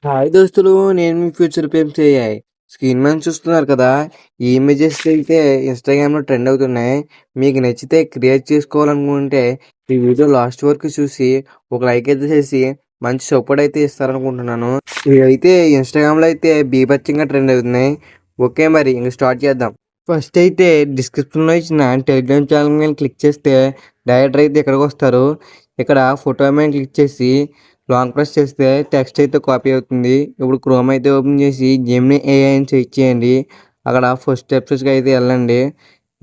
Hi దోస్తులు, నేను మీ future పేమ్స్ AI. Screen మీద చూస్తున్నారు కదా, ఈ ఇమేజెస్ అయితే ఇన్స్టాగ్రామ్లో ట్రెండ్ అవుతున్నాయి. మీకు నచ్చితే క్రియేట్ చేసుకోవాలనుకుంటే ఈ వీడియో లాస్ట్ వరకు చూసి ఒక లైక్ అయితే చేసి మంచి సపోర్ట్ అయితే ఇస్తారనుకుంటున్నాను. ఇవైతే ఇన్స్టాగ్రామ్లో అయితే బీభత్సంగా ట్రెండ్ అవుతున్నాయి. ఓకే, మరి ఇంక స్టార్ట్ చేద్దాం. ఫస్ట్ అయితే డిస్క్రిప్షన్లో ఇచ్చిన టెలిగ్రామ్ ఛానల్ మీద క్లిక్ చేస్తే డైరెక్టర్ అయితే ఇక్కడికి వస్తారు. ఇక్కడ ఫోటో మీద క్లిక్ చేసి లాంగ్ ప్రెస్ చేస్తే టెక్స్ట్ అయితే కాపీ అవుతుంది. ఇప్పుడు క్రోమ్ అయితే ఓపెన్ చేసి జెమినీ AI అని సెర్చ్ చేయండి. అక్కడ ఫస్ట్ స్టెప్స్కి అయితే వెళ్ళండి.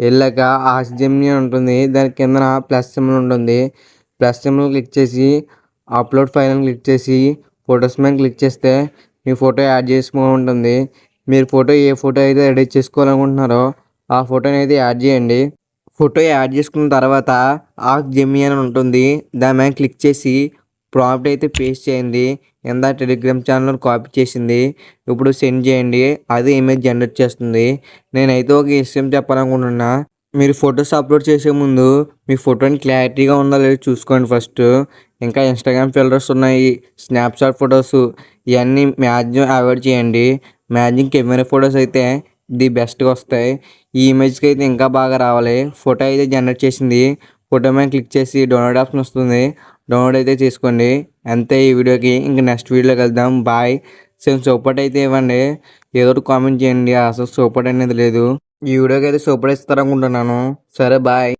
వెళ్ళాక ఆస్క్ జెమినీ అని ఉంటుంది. దాని కిందన ప్లస్ సింబల్ ఉంటుంది. ప్లస్ సింబల్ క్లిక్ చేసి అప్లోడ్ ఫైల్ అని క్లిక్ చేసి ఫొటోస్ మీద క్లిక్ చేస్తే మీ ఫోటో యాడ్ చేసుకోమంటుంది. మీరు ఏ ఫోటో అయితే ఎడిట్ చేసుకోవాలనుకుంటున్నారో ఆ ఫోటోని అయితే యాడ్ చేయండి. ఫోటో యాడ్ చేసుకున్న తర్వాత ఆస్క్ జెమినీ అని ఉంటుంది. దాని మీద క్లిక్ చేసి ప్రాంప్ట్ అయితే పేస్ట్ చేయండి. టెలిగ్రామ్ ఛానల్లో కాపీ చేసింది ఇప్పుడు సెండ్ చేయండి. అది ఇమేజ్ జనరేట్ చేస్తుంది. నేనైతే ఒక విషయం చెప్పాలనుకుంటున్నా. మీరు ఫొటోస్ అప్లోడ్ చేసే ముందు మీ ఫోటోని క్లారిటీగా ఉందో లేదో చూసుకోండి ఫస్ట్. ఇంకా ఇన్స్టాగ్రామ్ ఫిల్టర్స్ ఉన్నాయి, స్నాప్చాట్ ఫొటోస్, ఇవన్నీ మ్యాక్సిమం అవాయిడ్ చేయండి. మ్యాక్సిమం కెమెరా ఫొటోస్ అయితే ది బెస్ట్గా వస్తాయి. ఈ ఇమేజ్కి అయితే ఇంకా బాగా రావాలి. ఫోటో అయితే జనరేట్ చేసింది. ఫోటో మీద క్లిక్ చేసి డౌన్లోడ్ ఆప్షన్ వస్తుంది. డౌన్లోడ్ అయితే చేసుకోండి. అంతే ఈ వీడియోకి. ఇంక నెక్స్ట్ వీడియోకి వెళ్దాం. బాయ్. సేమ్ సపోర్ట్ అయితే ఇవ్వండి. ఏదో ఒకటి కామెంట్ చేయండి. అసలు సపోర్ట్ అనేది లేదు. ఈ వీడియోకి అయితే సపోర్ట్ ఇస్తారనుకుంటున్నాను. సరే, బాయ్.